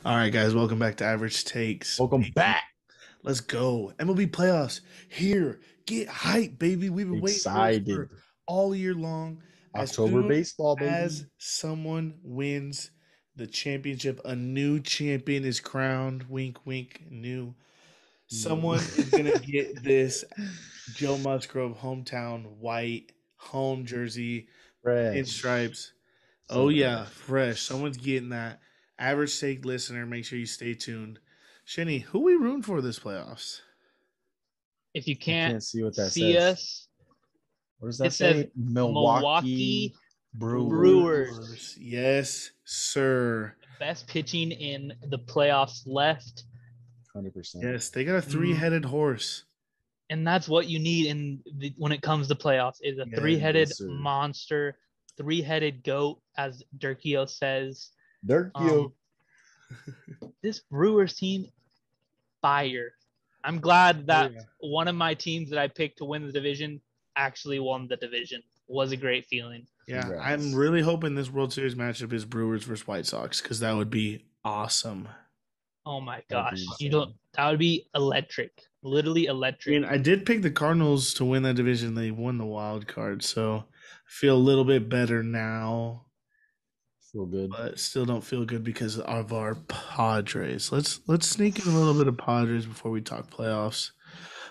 All right, guys, welcome back to Average Takes. Welcome back. Let's go. MLB playoffs here. Get hype, baby. We've been waiting for this Excited. for all year long. October baseball, baby. As someone wins the championship, a new champion is crowned. Wink, wink, new. Someone is going to get this Joe Musgrove hometown white home jersey in stripes. Oh, yeah, fresh. Someone's getting that. Average Take listener, make sure you stay tuned. Shenny, who we rooting for this playoffs? If you can't see what that see says. us, What does that it say? says Milwaukee Brewers. Yes, sir. Best pitching in the playoffs left. 100%. Yes, they got a three-headed horse. And that's what you need when it comes to playoffs is a three-headed monster, three-headed goat, as Dirkio says. Dirkio. This Brewers team, fire. I'm glad that one of my teams that I picked to win the division actually won the division. Was a great feeling. Yeah, congrats. I'm really hoping this World Series matchup is Brewers versus White Sox because that would be awesome. Oh my gosh, that would be electric, literally electric. I mean, I did pick the Cardinals to win that division. They won the wild card, so I feel a little bit better now. Feel good, but still don't feel good because of our Padres. Let's sneak in a little bit of Padres before we talk playoffs.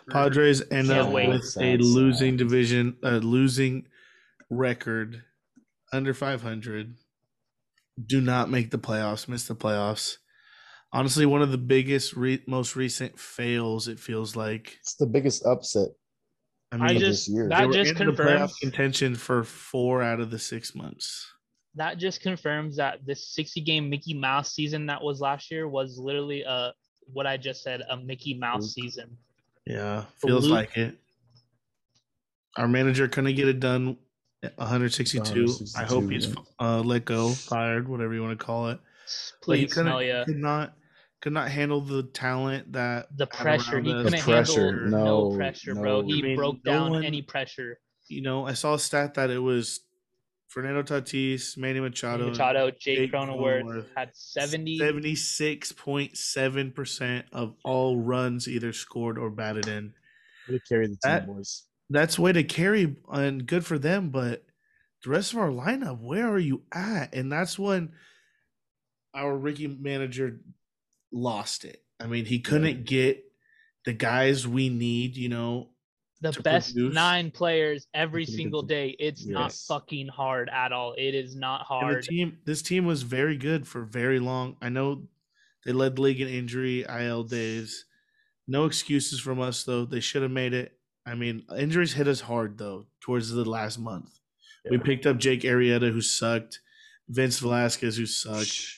Padres end up with a losing division, losing record, under 500. Do not make the playoffs, miss the playoffs. Honestly, one of the biggest, most recent fails. It feels like it's the biggest upset. I mean, this year. They were in the playoff contention for 4 out of the 6 months. That just confirms that this 60-game Mickey Mouse season that was last year was literally what I just said, a Mickey Mouse season. Yeah, feels like it. Our manager couldn't get it done at 162. I hope he's let go, fired, whatever you want to call it. Please, could not handle the talent that the pressure. He couldn't handle no pressure, bro. He broke down any pressure. You know, I saw a stat that it was Fernando Tatis, Manny Machado, Jake Cronenworth had 76.7% of all runs either scored or batted in. Way to carry the team, boys. That's way to carry, and good for them. But the rest of our lineup, where are you at? And that's when our Ricky manager lost it. I mean, he couldn't get the guys we need, the best produce. 9 players every single day. It's not fucking hard at all. It is not hard. This team was very good for very long. I know they led the league in injury, IL days. No excuses from us, though. They should have made it. I mean, injuries hit us hard, though, towards the last month. Yeah. We picked up Jake Arrieta, who sucked. Vince Velasquez, who sucked.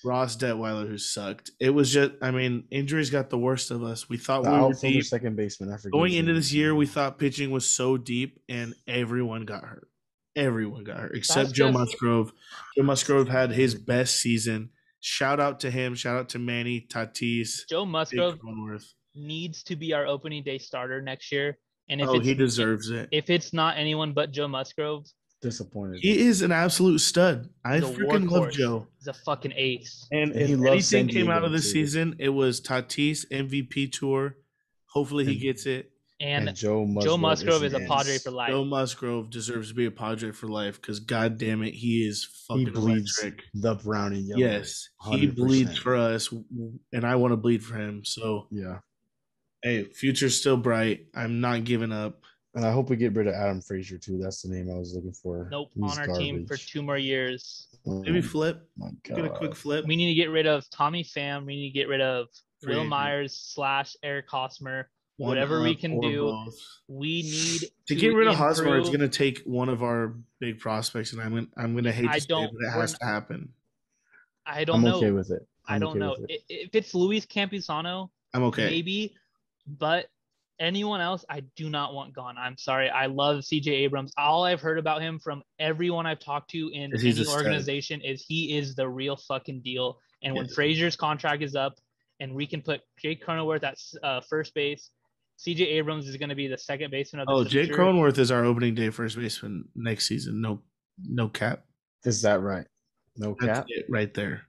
Ross Detweiler, who sucked. It was just, I mean, injuries got the worst of us. We thought we were deep. Second baseman. Going into this year, we thought pitching was so deep, and everyone got hurt. Everyone got hurt, except Joe Musgrove. Joe Musgrove had his best season. Shout out to him. Shout out to Manny, Tatis. Joe Musgrove needs to be our opening day starter next year. And if he deserves it. If it's not anyone but Joe Musgrove, disappointed. He is an absolute stud. I freaking love Joe. He's a fucking ace. And if anything came out of this season, it was Tatis MVP tour. Hopefully he gets it. And Joe Musgrove is a Padre for life. Joe Musgrove deserves to be a Padre for life because, God damn it, he is fucking electric. The brown and yellow. Yes, 100%. He bleeds for us, and I want to bleed for him. So, yeah. Hey, future's still bright. I'm not giving up. And I hope we get rid of Adam Frazier, too. That's the name I was looking for. Nope, on our team for 2 more years. Maybe flip. Get a quick flip. We need to get rid of Tommy Pham. We need to get rid of Will Myers / Eric Hosmer. Whatever we can do, both. We need to get rid of Hosmer. It's going to take one of our big prospects, and I'm going to hate to say it, but it has to happen. I don't know. I'm okay with it. I don't know. If it's Luis Campusano, I'm okay. Maybe, but anyone else, I do not want gone. I'm sorry. I love C.J. Abrams. All I've heard about him from everyone I've talked to in any organization is he is the real fucking deal. And when Frazier's contract is up and we can put Jake Cronenworth at first base, C.J. Abrams is going to be the second baseman of the future. Jake Cronenworth is our opening day first baseman next season. No cap. Is that right? No That's cap. it right there.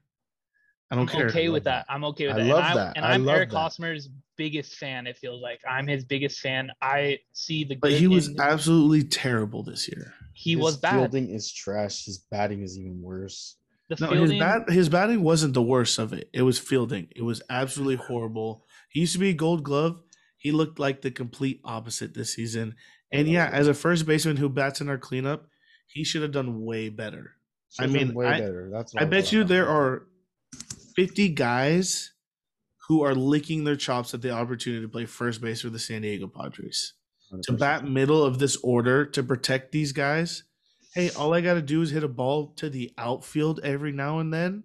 I don't care. Okay with that. I'm okay with that. I love that. And I'm Eric Hosmer's biggest fan, it feels like. I'm his biggest fan. I see the good. But he was absolutely terrible this year. He was bad. His fielding is trash. His batting is even worse. His batting wasn't the worst of it. It was fielding. It was absolutely horrible. He used to be a Gold Glove. He looked like the complete opposite this season. And yeah, as a first baseman who bats in our cleanup, he should have done way better. Better. I bet you there are 50 guys who are licking their chops at the opportunity to play first base for the San Diego Padres. 100%. To bat middle of this order to protect these guys. Hey, all I got to do is hit a ball to the outfield every now and then.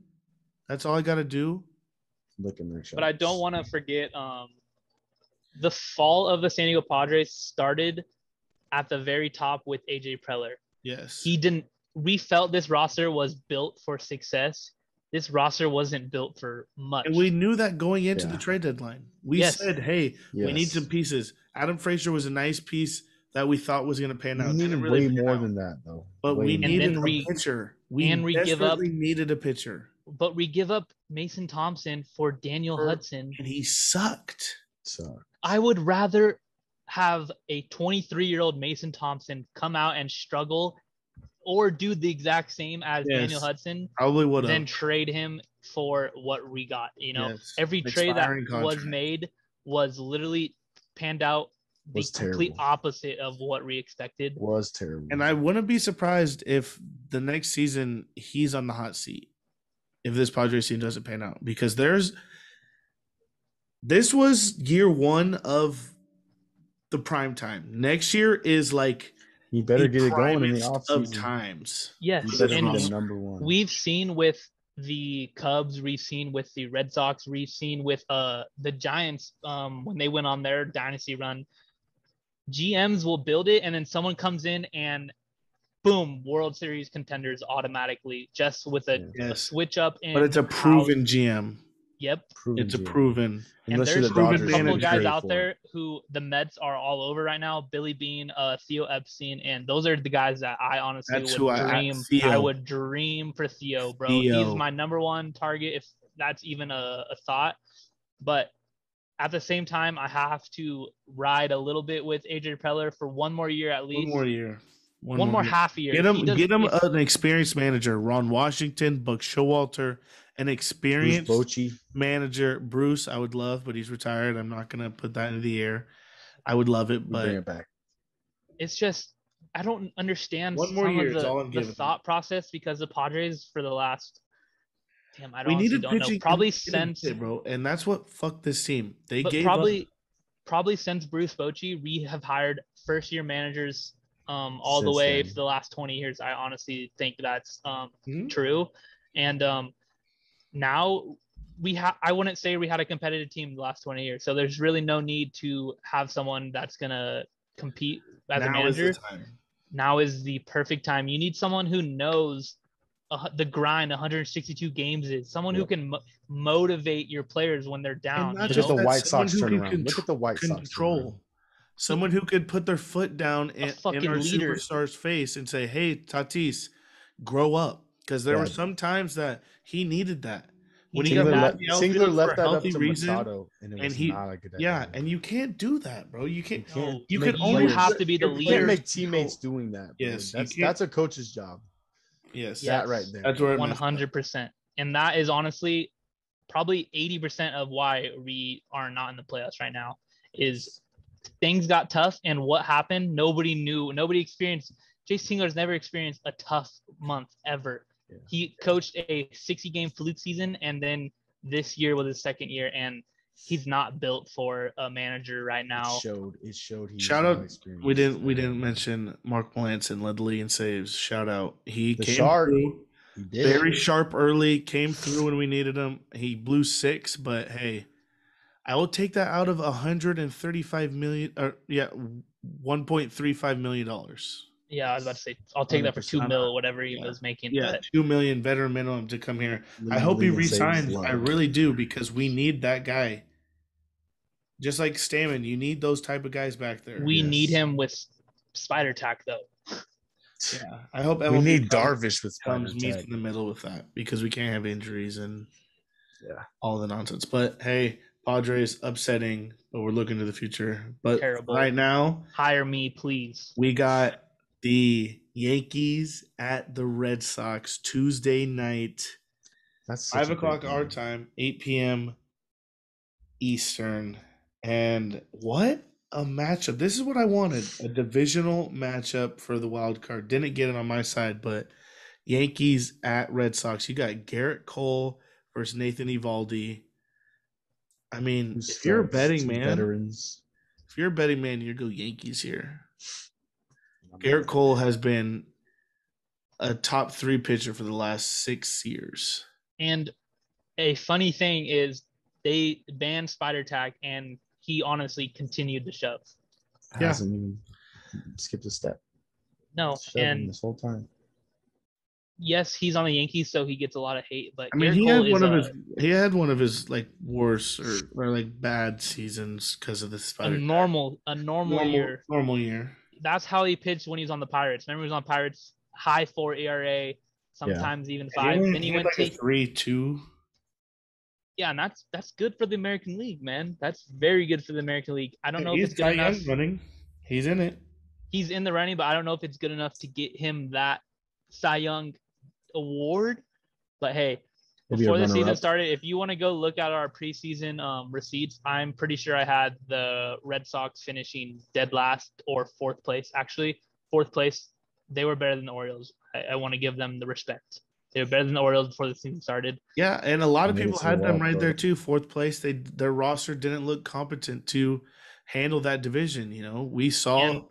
That's all I got to do. Licking their chops. But I don't want to forget the fall of the San Diego Padres started at the very top with AJ Preller. Yes. We felt this roster was built for success. This roster wasn't built for much. And we knew that going into the trade deadline. We said, hey, we need some pieces. Adam Frazier was a nice piece that we thought was going to pan out. We needed way more than that, though. But we needed a pitcher. We desperately needed a pitcher. But we give up Mason Thompson for Daniel Hudson. And he sucked. I would rather have a 23-year-old Mason Thompson come out and struggle or do the exact same as Daniel Hudson, probably would have, then trade him for what we got. You know, every trade that was made was literally panned out the complete opposite of what we expected. Was terrible. And I wouldn't be surprised if the next season he's on the hot seat if this Padres team doesn't pan out, because this was year one of the prime time. Next year is like, you better get it going in the offseason. Of times. Yes, and the number one. We've seen with the Cubs, we've seen with the Red Sox, we've seen with the Giants when they went on their dynasty run. GMs will build it, and then someone comes in and boom, World Series contenders automatically, just with a switch up. But it's a proven GM. Yep. It's a proven. And there's a couple guys out there who the Mets are all over right now. Billy Beane, Theo Epstein, and those are the guys that I honestly I would dream for Theo, bro. He's my number one target, if that's even a thought. But at the same time, I have to ride a little bit with AJ Preller for one more year at least. One more half year. Get him an experienced manager. Ron Washington, Buck Showalter, an experienced manager. Bruce, I would love, but he's retired. I'm not going to put that into the air. I would love it, but bring it back. It's just, I don't understand the thought process, because the Padres for the last, I don't know. Probably since bro, and that's what fucked this team. Probably since Bruce Bochy, we have hired first year managers all the way for the last 20 years. I honestly think that's true. And now I wouldn't say we had a competitive team the last 20 years. So there's really no need to have someone that's going to compete as a manager. Now is the perfect time. You need someone who knows the grind 162 games is, someone who can motivate your players when they're down. Look at the White Sox turnaround. Look at the White Sox control. Someone who could put their foot down in our superstar's face and say, hey, Tatis, grow up. Because there were some times that he needed that. When Singler left that up to Machado, and it was not a good idea. Yeah, and you can't do that, bro. You can't. You have to be the leader. You can't make teammates doing that. Bro. Yes, that's a coach's job. Yes, that right there. That's where 100%, and that is honestly probably 80% of why we are not in the playoffs right now. Is things got tough, and what happened? Nobody knew. Nobody experienced. Jay Singler's never experienced a tough month ever. Yeah. He coached a 60-game fluke season, and then this year was his second year, and he's not built for a manager right now. It showed. Shout out! We didn't mention Mark Melanson led the league in saves. Shout out! He came through very sharp early. Came through when we needed him. He blew 6, but hey, I will take that out of $135 million. $1.35 million. Yeah, I was about to say, I'll take that for $2 million, whatever he was making. Yeah, but $2 million veteran minimum to come here. I hope he resigns. I really do, because we need that guy. Just like Stammen, you need those type of guys back there. We need him with spider tack, though. Yeah, I hope We MLB need Darvish with spider meets tag. in the middle with that because we can't have injuries and Yeah, all the nonsense. But hey, Padres upsetting, but we're looking to the future. But Terrible. right now, hire me, please. we got the Yankees at the Red Sox Tuesday night. that's 5:00 our time, 8 p.m. Eastern. And what a matchup. This is what I wanted. A divisional matchup for the wild card. Didn't get it on my side, but Yankees at Red Sox. You got Garrett Cole versus Nathan Eovaldi. I mean, if you're a betting man, veterans. if you're a betting man, you go Yankees here. Garrett Cole has been a top 3 pitcher for the last 6 years. And a funny thing is they banned spider tag, and he honestly continued to shove. Hasn't even skipped a step. No, and this whole time. Yes, he's on the Yankees, so he gets a lot of hate. But I mean, he had one of his like worse or like bad seasons because of the spider. A normal year. Normal year. That's how he pitched when he was on the Pirates. Remember, he was on Pirates, high 4 ERA, sometimes even 5. Then he went to 3.2. Yeah, and that's good for the American League, man. That's very good for the American League. I don't know if it's good enough. Running. He's in it. He's in the running, but I don't know if it's good enough to get him that Cy Young award. But hey, before the season started, if you want to go look at our preseason receipts, I'm pretty sure I had the Red Sox finishing dead last or 4th place. Actually, 4th place. They were better than the Orioles. I want to give them the respect. They were better than the Orioles before the season started. Yeah, and a lot of people had them right there too. 4th place. Their roster didn't look competent to handle that division. You know, we saw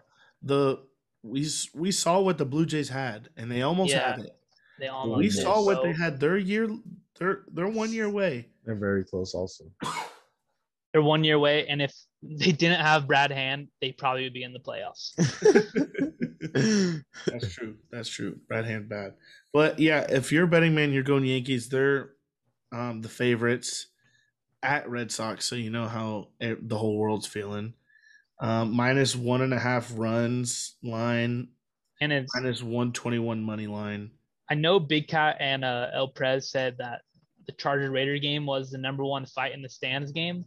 we saw what the Blue Jays had, and they almost had it. They almost. We saw what they had. They're 1 year away. They're very close, also. They're 1 year away, and if they didn't have Brad Hand, they probably would be in the playoffs. That's true. Brad Hand bad. But yeah, if you're a betting man, you're going Yankees. They're the favorites at Red Sox, so you know how the whole world's feeling. Minus 1.5 runs line, and it's minus 121 money line. I know Big Cat and El Prez said that the Charger Raider game was the number 1 fight in the stands game.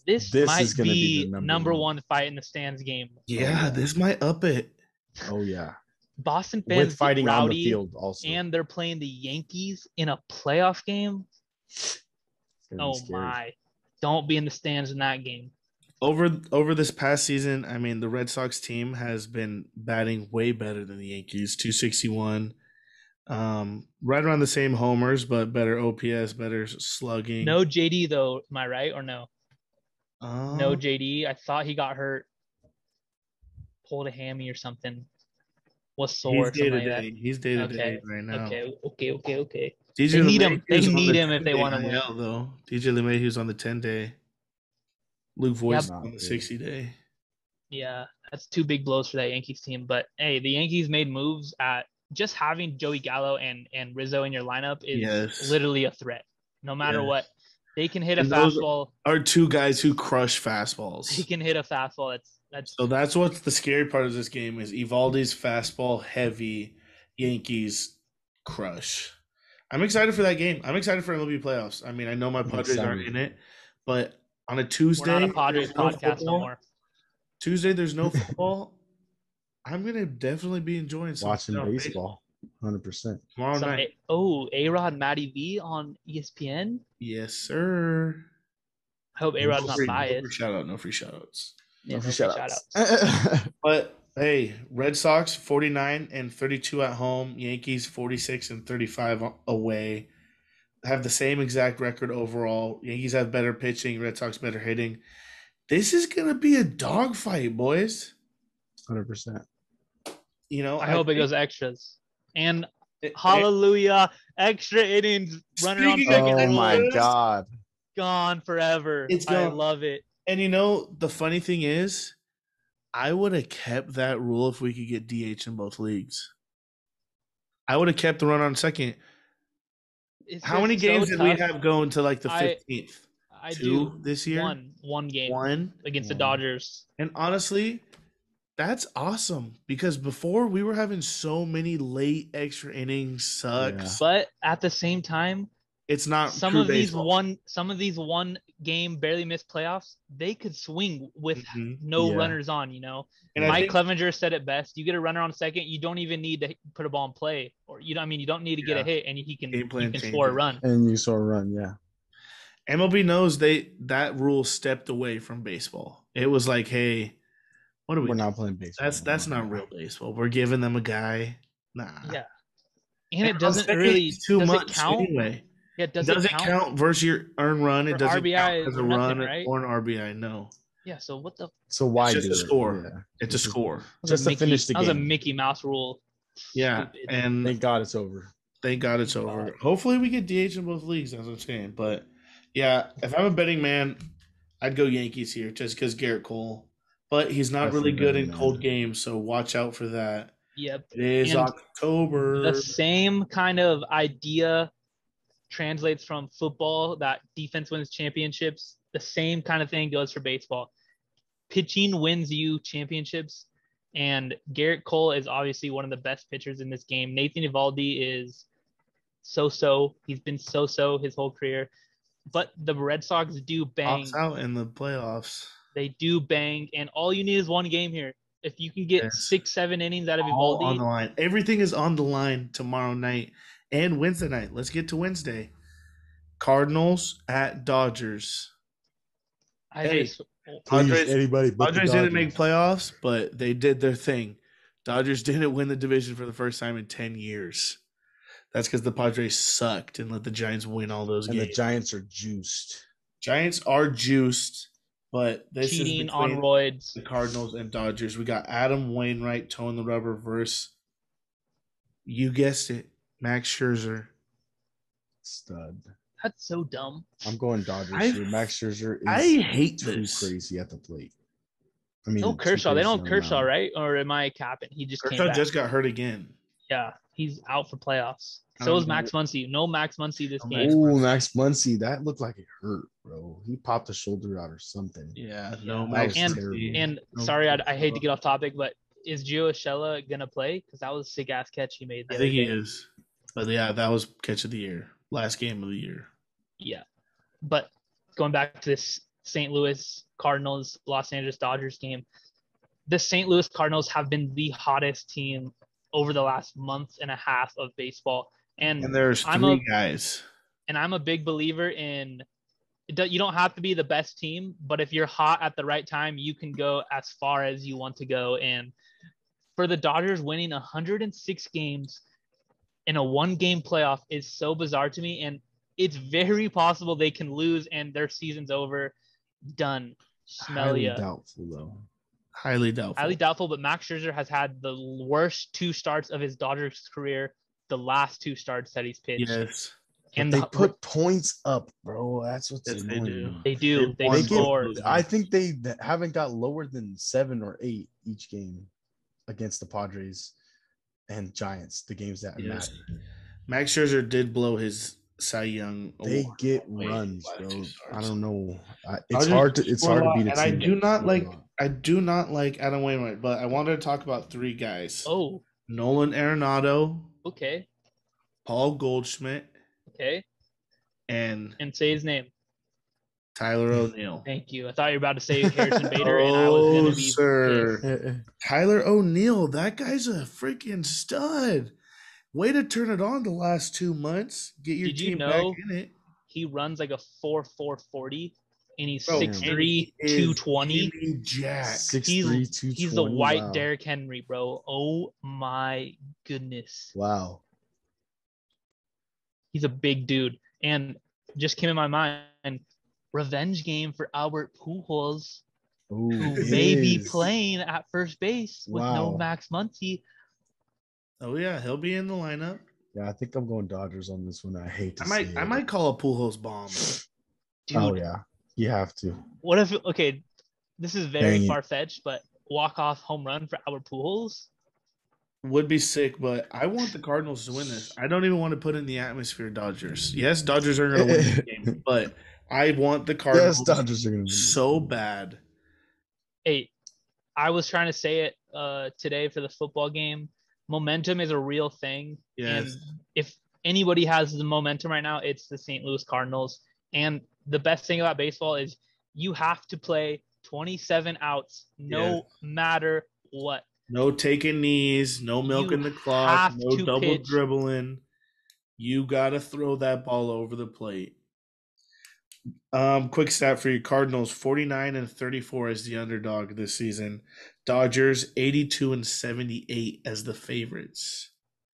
This might be the number one fight in the stands game. Yeah, this might up it. Oh yeah. Boston fans fighting on the field also, and they're playing the Yankees in a playoff game. Oh my! Don't be in the stands in that game. Over this past season, I mean, the Red Sox team has been batting way better than the Yankees. 261, right around the same homers, but better OPS, better slugging. No JD though, am I right or no? No JD. I thought he got hurt, pulled a hammy or something. Was sore. He's day to day right now. Okay. DJ they need him. They need him if they want to win. Though DJ LeMahieu's on the 10-day. Luke Voigt's on the 60-day. Yeah, that's 2 big blows for that Yankees team. But hey, the Yankees made moves at just having Joey Gallo and Rizzo in your lineup is literally a threat. No matter what, they can hit a fastball. Are 2 guys who crush fastballs. He can hit a fastball. So that's what's the scary part of this game is Eovaldi's fastball heavy Yankees crush. I'm excited for that game. I'm excited for MLB playoffs. I mean, I know my Padres aren't in it, but on a Tuesday, we're not a Padres podcast no more. Tuesday, there's no football. I'm gonna definitely be enjoying watching baseball. 100%. Tomorrow night. A-Rod Matty V on ESPN. Yes, sir. I hope A-Rod's not biased. No free shoutouts. No free shoutouts. But hey, Red Sox 49 and 32 at home. Yankees 46 and 35 away. Have the same exact record overall. Yankees have better pitching. Red Sox better hitting. This is gonna be a dogfight, boys. 100%. You know, I hope it goes extras. And hallelujah, extra innings, runner on second. Oh my God. Gone forever. I love it. And you know, the funny thing is, I would have kept that rule if we could get DH in both leagues. I would have kept the runner on second. How many games did we have going to like the 15th? I do this year. One game. One against the Dodgers. And honestly, That's awesome because before we were having so many late extra innings sucks. But at the same time, it's not some of these one game barely missed playoffs. They could swing with no runners on. And Mike Clevenger said it best: you get a runner on second, you don't even need to put a ball in play, or you don't need to get a hit, and you can score a run. And you score a run, yeah. MLB knows that rule stepped away from baseball. It was like, hey. What are we? We're not playing baseball. That's not real baseball. We're giving them a guy. Nah. Yeah. And it doesn't really too much count anyway. Yeah, it doesn't count versus your earned run. It doesn't RBI count as a run right? Or an RBI. No. Yeah. So what the? So why it's just a score? Yeah. It's a score. Just to finish the game. That was a Mickey Mouse rule. Yeah, Stupid. and thank God it's over. Thank God it's over. Hopefully we get DH in both leagues. That's what I'm saying. But yeah, if I'm a betting man, I'd go Yankees here just because Garrett Cole. But he's not really good in cold games, so watch out for that. Yep. It is October. The same kind of idea translates from football, that defense wins championships. The same kind of thing goes for baseball. Pitching wins you championships, and Garrett Cole is obviously one of the best pitchers in this game. Nathan Eovaldi is so-so. He's been so-so his whole career. But the Red Sox do bang. Pops out in the playoffs. They do bang, and all you need is one game here. If you can get 6-7 innings out of Eovaldi, on the line. Everything is on the line tomorrow night and Wednesday night. Let's get to Wednesday. Cardinals at Dodgers. Padres didn't make playoffs, but they did their thing. Dodgers didn't win the division for the first time in 10 years. That's because the Padres sucked and let the Giants win all those games. And the Giants are juiced. Giants are juiced. But this cheating is on roids. The Cardinals and Dodgers. We got Adam Wainwright towing the rubber versus, you guessed it, Max Scherzer. Stud. That's so dumb. I'm going Dodgers here. Max Scherzer is I hate too this. Crazy at the plate. I mean, no Kershaw. They don't have Kershaw, right? Or am I capping? He just Kershaw came back. just got hurt again. Yeah, he's out for playoffs. So is Max Muncy. No Max Muncy this game. Oh, Max Muncy. That looked like it hurt, bro. He popped a shoulder out or something. Yeah, no Max Muncy. And sorry, I hate to get off topic, but is Gio Urshela going to play? Because that was a sick-ass catch he made. I think he is. But yeah, that was catch of the year. Last game of the year. Yeah. But going back to this St. Louis Cardinals, Los Angeles Dodgers game, the St. Louis Cardinals have been the hottest team over the last month and a half of baseball. And there's three guys. And I'm a big believer in you don't have to be the best team, but if you're hot at the right time, you can go as far as you want to go. And for the Dodgers, winning 106 games in a one-game playoff is so bizarre to me. And it's very possible they can lose and their season's over. Done. Highly doubtful, though. Highly doubtful, but Max Scherzer has had the worst two starts of his Dodgers career, the last two starts that he's pitched. Yes. And they put points up, bro. That's what they do. They do. They score. I think they haven't got lower than 7 or 8 each game against the Padres and Giants, the games that matter. Max Scherzer did blow his Cy Young award. They get runs, bro. I don't know. It's hard to beat a team. And I do not like Adam Wainwright, but I wanted to talk about 3 guys. Oh. Nolan Arenado. Okay. Paul Goldschmidt. Okay. And say his name. Tyler O'Neill. Thank you. I thought you were about to say Harrison Bader, and I was going to be sir. Tyler O'Neill, that guy's a freaking stud. Way to turn it on the last 2 months. Get your team back in it. He runs like a 4.40, and he's 6'3", 220. Jack. 6'3", 220. He's the white Derrick Henry, bro. Oh my goodness. Wow. He's a big dude. And just came in my mind, revenge game for Albert Pujols, who may be playing at first base with no Max Muncy. Oh, yeah. He'll be in the lineup. Yeah, I think I'm going Dodgers on this one. I hate to I might call a Pujols bomb. Dude, oh, yeah. You have to. What if, okay, this is very far-fetched, but walk-off home run for Albert Pujols? Would be sick, but I want the Cardinals to win this. I don't even want to put in the atmosphere Dodgers. Yes, Dodgers are going to win the game, but I want the Cardinals Dodgers are going to win so bad. Hey, I was trying to say it today for the football game. Momentum is a real thing. Yes. And if anybody has the momentum right now, it's the St. Louis Cardinals. And the best thing about baseball is you have to play 27 outs no matter what. No taking knees, no milking the clock, no double dribbling. You got to throw that ball over the plate. Quick stat for you. Cardinals 49-34 as the underdog this season. Dodgers 82-78 as the favorites.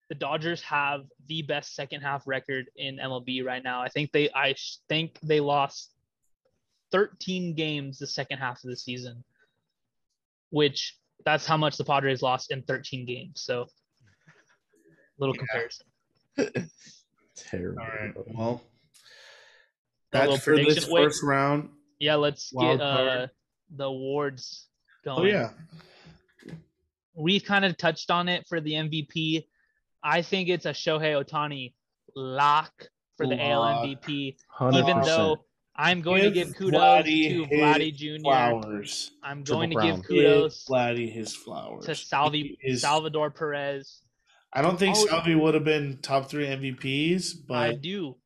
The Dodgers have the best second half record in MLB right now. I think they lost 13 games the second half of the season, which that's how much the Padres lost in 13 games. So little comparison. Terrible. All right. Well, that's for this first round. Yeah, let's get the awards going. Oh, yeah. We kind of touched on it for the MVP. I think it's a Shohei Ohtani lock for the AL MVP, 100%. even though I'm going to give kudos to Vladdy Jr. Flowers. I'm going to give kudos to Vladdy his flowers. To Salvador Perez. I don't think Salvi would have been top 3 MVPs, but I do.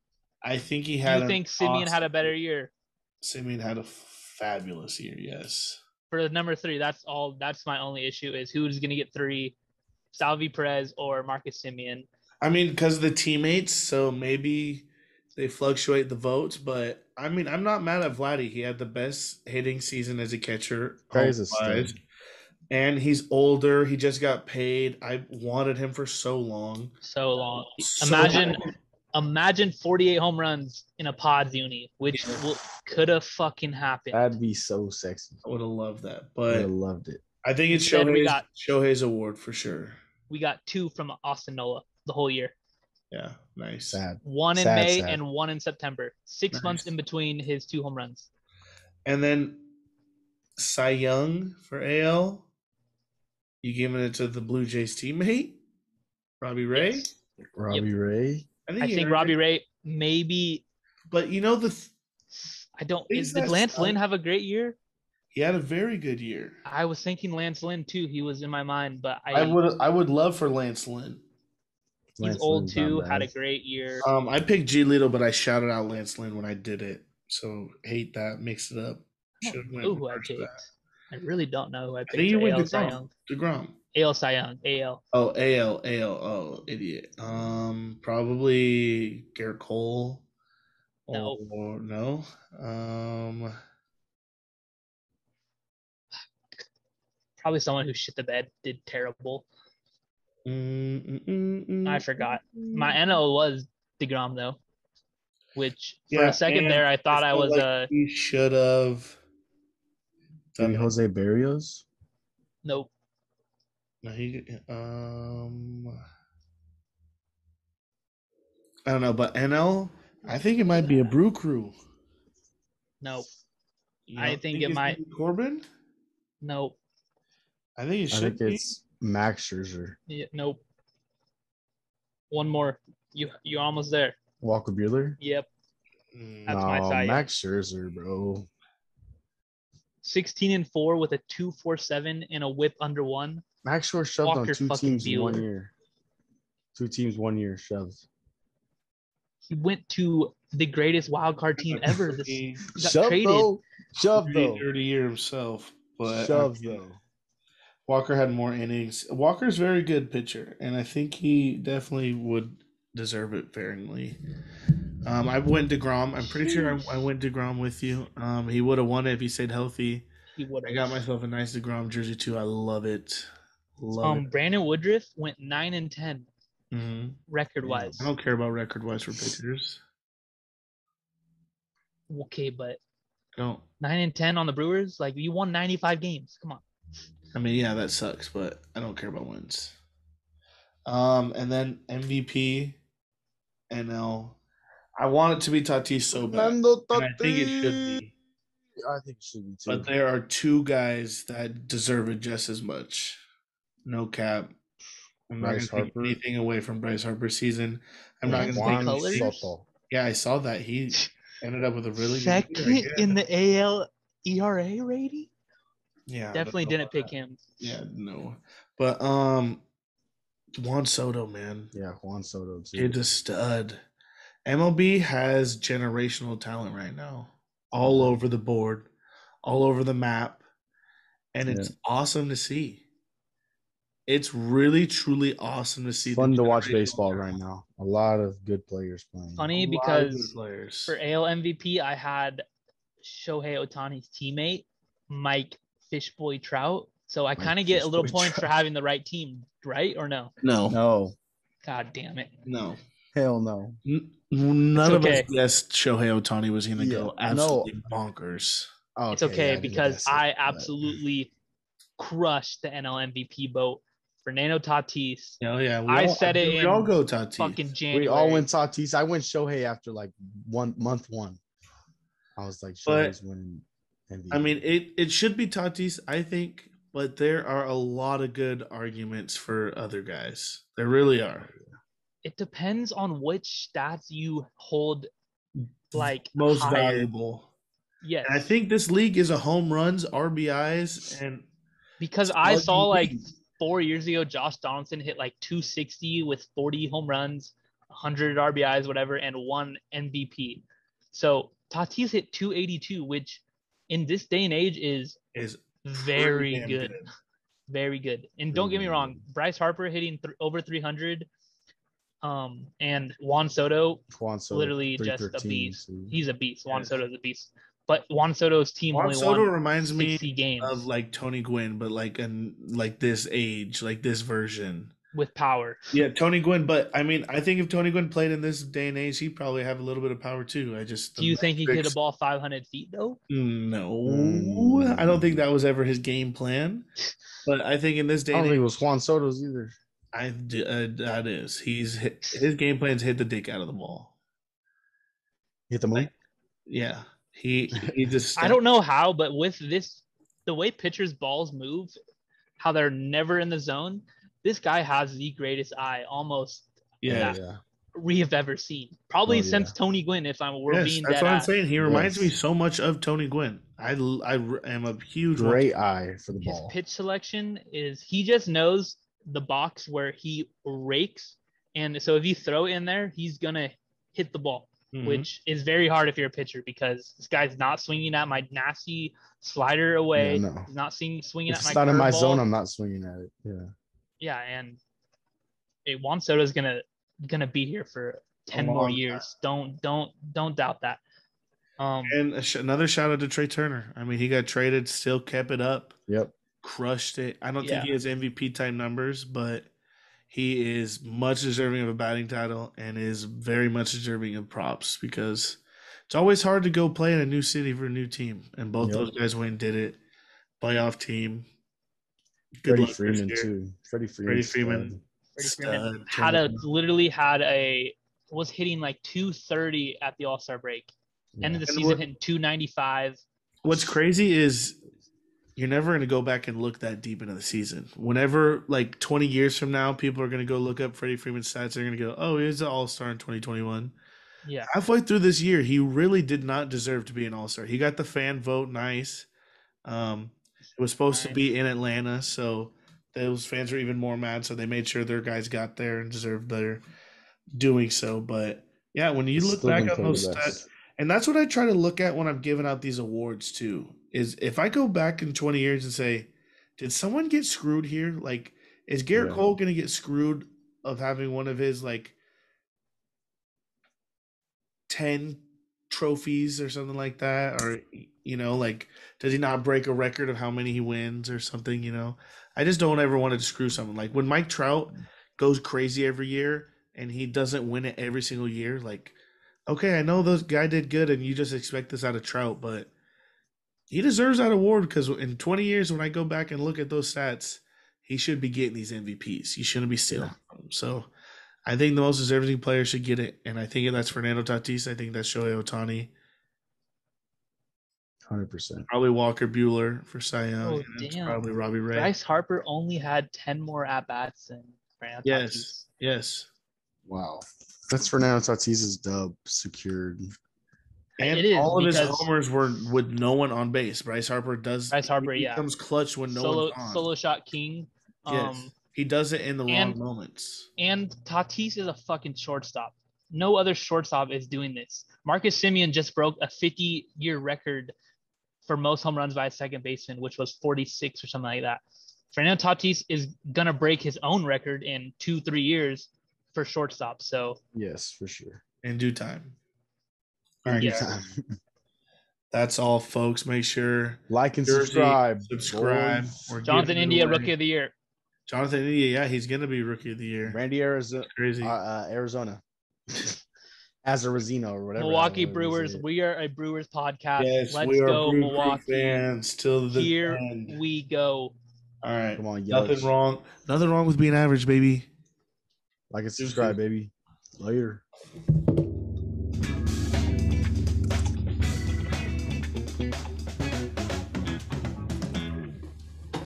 I think he had. Do you think Simeon had a better year? Simeon had a fabulous year. Yes. For number 3, that's my only issue is who's going to get 3, Salvi Perez or Marcus Simeon. I mean, because of the teammates, so maybe they fluctuate the votes. But I mean, I'm not mad at Vladdy. He had the best hitting season as a catcher. And he's older. He just got paid. I wanted him for so long. Imagine 48 home runs in a Pods uni, which could have fucking happened. That'd be so sexy. I would have loved that. I would have loved it. I think it's Shohei's award for sure. We got 2 from Austin Nola the whole year. Yeah, nice. Sad. 1 in May and 1 in September. 6 months in between his 2 home runs. And then Cy Young for AL. You giving it to the Blue Jays teammate, Robbie Ray? Yes. Robbie Ray? I think Robbie Ray maybe. But you know did Lance Lynn have a great year? He had a very good year. I was thinking Lance Lynn too. He was in my mind, but I would love for Lance Lynn. He's old too. Had a great year. I picked Giolito, but I shouted out Lance Lynn when I did it. So hate that. Mix it up. I don't know who I picked. I really don't know who I picked. I think you went DeGrom. AL Cy Young. AL. Oh, AL. Oh, idiot. Probably Garrett Cole. No. Or no. Probably someone who shit the bed, did terrible. I forgot. My NL was DeGrom though, which for a second there I thought I was He should have. Maybe Jose Barrios. Nope. No, I don't know, but NL, I think it might be a Brew Crew. Nope. I think it might Corbin. Nope. I think it's Max Scherzer. Yeah, nope. One more. You're almost there. Walker Buehler. Yep. That's my side. Max Scherzer, bro. 16-4 with a 2.47 and a WHIP under 1. Max Scherzer shoved on 2 teams in 1 year. 2 teams 1 year shoved. He went to the greatest wild card team ever. He got traded. Shove though. Dirty year himself, but shove though. Walker had more innings. Walker's a very good pitcher, and I think he definitely would deserve it fairly. I went DeGrom. I'm pretty sure I went DeGrom with you. He would have won it if he stayed healthy. He would. I got myself a nice DeGrom jersey too. I love it. Love it. Brandon Woodruff went 9-10 record wise. I don't care about record wise for pitchers. Okay, but no 9-10 on the Brewers. Like you won 95 games. Come on. I mean, yeah, that sucks, but I don't care about wins. And then MVP, NL. I want it to be Tatis so bad. And I think it should be. I think it should be too. But there are 2 guys that deserve it just as much. No cap. I'm not going to take anything away from Bryce Harper's season. I'm not going to take anything. Yeah, I saw that. He ended up with a really second good year, in the AL ERA rating. Yeah, Definitely didn't pick him. Yeah, no. But Juan Soto, man. Yeah, Juan Soto too. It's a stud. MLB has generational talent right now, all over the board, all over the map, and it's awesome to see. It's really, truly awesome to see. It's fun to watch baseball right now. A lot of good players playing. Funny because for AL MVP, I had Shohei Ohtani's teammate, Mike Fishboy Trout. So I kind of get a little points for having the right team, right? Or no? No. God damn it. No. Hell no. None of us guessed Shohei Ohtani was going to go absolutely bonkers. Okay, it's okay because I absolutely crushed the NL MVP vote. Fernando Tatis. Oh, yeah. I said it in all go Tatis. Fucking January. We all went Tatis. I went Shohei after like month one. I was like, Shohei's winning MVP. I mean, it should be Tatis, I think, but there are a lot of good arguments for other guys. There really are. It depends on which stats you hold like most higher. Valuable. Yes. And I think this league is a home runs, RBIs, and because I saw like 4 years ago, Josh Donaldson hit like 260 with 40 home runs, 100 RBIs, whatever, and 1 MVP. So Tatis hit 282, which in this day and age is very good. Very good. And don't get me wrong, Bryce Harper hitting over 300, and Juan Soto literally just a beast. He's a beast. Juan Soto's a beast. But Juan Soto's team only won reminds 60 games of like Tony Gwynn, but like this age, like this version with power. Yeah, Tony Gwynn. But I mean, I think if Tony Gwynn played in this day and age, he'd probably have a little bit of power too. Do you think he could hit a ball 500 feet though? No, I don't think that was ever his game plan. But I think in this day, I don't think it was Juan Soto's either. That is his game plan is hit the dick out of the ball. Hit the moon. Yeah. He just I don't know how, but with this, the way pitchers' balls move, how they're never in the zone, this guy has the greatest eye almost we have ever seen. Probably since Tony Gwynn, if we're being that's what I'm saying. He reminds me so much of Tony Gwynn. I am a huge eye for the ball. His pitch selection is he just knows the box where he rakes, and so if you throw it in there, he's gonna hit the ball. Which is very hard if you're a pitcher because this guy's not swinging at my nasty slider away. Yeah, no. He's not swinging at my It's not in my zone. I'm not swinging at it. Yeah. Yeah, and Juan Soto's gonna be here for 10 more years. Don't doubt that. And another shout out to Trey Turner. I mean, he got traded, still kept it up. Yep. Crushed it. I don't think he has MVP type numbers, but he is much deserving of a batting title and is very much deserving of props because it's always hard to go play in a new city for a new team. And both those guys went and did it. Playoff team. Freddie Freeman, too. Freddie Freeman was hitting like 230 at the All-Star break. End of the season hitting 295. What's crazy is you're never going to go back and look that deep into the season. Whenever, like 20 years from now, people are going to go look up Freddie Freeman's stats. They're going to go, oh, he was an all-star in 2021. Yeah. Halfway through this year, he really did not deserve to be an all-star. He got the fan vote, nice. It was supposed to be in Atlanta, so those fans are even more mad. So they made sure their guys got there and deserved their doing so. But, yeah, when you look back at those stats, and that's what I try to look at when I'm giving out these awards too, is if I go back in 20 years and say, did someone get screwed here? Like, is Garrett Cole going to get screwed of having one of his, like, 10 trophies or something like that? Or, like, does he not break a record of how many he wins or something, I just don't ever want to screw someone. Like, when Mike Trout goes crazy every year and he doesn't win it every single year, like, okay, I know those guy did good and you just expect this out of Trout, but he deserves that award because in 20 years, when I go back and look at those stats, he should be getting these MVPs. He shouldn't be stealing them. So I think the most deserving player should get it. And I think that's Fernando Tatis. I think that's Shohei Ohtani. 100%. Probably Walker Buehler for Cy Young. Oh, damn. Probably Robbie Ray. Bryce Harper only had 10 more at-bats than Fernando Tatis. Yes. Wow. That's Fernando Tatis's dub secured. And it is all of his homers were with no one on base. Bryce Harper becomes clutch when no one's on. Solo shot king. Yes. He does it in the wrong moments. And Tatis is a fucking shortstop. No other shortstop is doing this. Marcus Semien just broke a 50-year record for most home runs by a second baseman, which was 46 or something like that. Fernando Tatis is going to break his own record in 2-3 years for shortstop. So yes, for sure. In due time. All right, guys. That's all, folks. Make sure like and subscribe. Jonathan India, Rookie of the Year. Jonathan India, yeah, he's gonna be Rookie of the Year. Randy Arizona, Arizona, Arizona or whatever. Milwaukee Brewers. We are a Brewers podcast. Yes, Let's go, Milwaukee fans. Till the Here end. we go. All right, come on, nothing wrong. Nothing wrong with being average, baby. Like and subscribe, baby. Later.